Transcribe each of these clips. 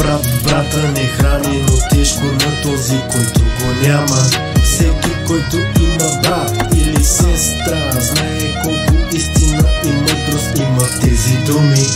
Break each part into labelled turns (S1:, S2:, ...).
S1: Брат брата не храни, но тежко на този, който го няма. Всеки, който има брат или сестра, знае колко истина и мъдрост има тези думи.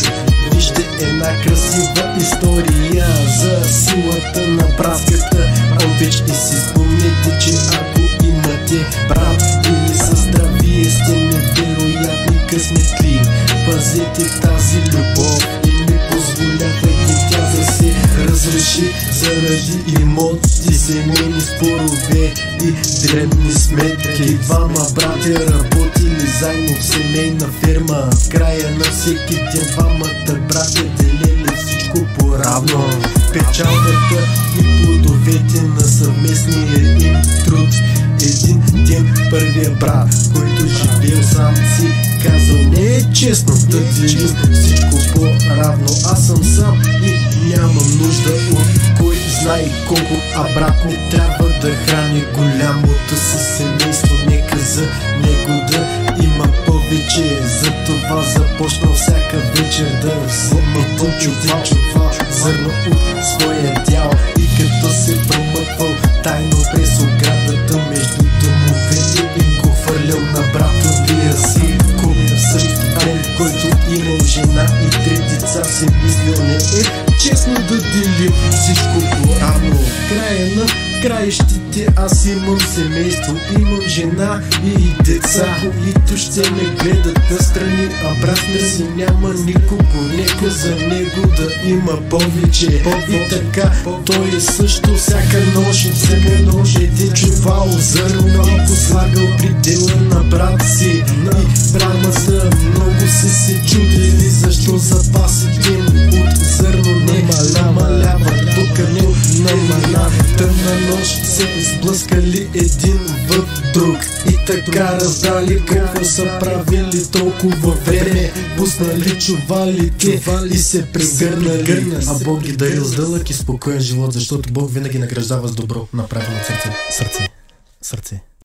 S1: Вижте една красива история за силата на братската обич и си спомнете, че ако имате брат или сестра, вие сте невероятни късметли. Пазете тази любов и не позволявайте тя да се разреши заради имоти, семейни спорове и дребни сметки. Двама братя работили заедно в семейна ферма. В края на всеки ден двамата братя делили всичко по-равно. Печалбата и плодовете на съвместния им труд. Един ден първия брат, който живеел сам, си казал: не е честно да делим всичко по-равно. Аз съм сам и нямам нужда от кой знае колко, а брат ми трябва да храни голямото си семейство. Нека за него да има повече. Затова започнал всяка вечер да взема по чувал зърно от своя дял. И като се промъквал тайно през оградата между домовете, и го хвърлял на братовия си куп. Същия ден, който имал жена и 3 деца, си мислил: не е честно да делим всичко по-равно. Края на краищите аз имам семейство, имам жена и деца, които ще ме гледат настрани, а брат ми си няма никого. Нека за него да има повече. И така той също всяка нощ вземе един чувал зърно и го слагал при дела на брат си. И брама за много се чудили защо запасите им от зърно не намаляват, докато намаля. Тъмна нощ се сблъскали един в друг и така раздали какво са правили толкова време. Пуснали чувалите и се прегърнали. А Бог ги дарил с дълъг и спокоен живот, защото Бог винаги награждава с добро направено сърце.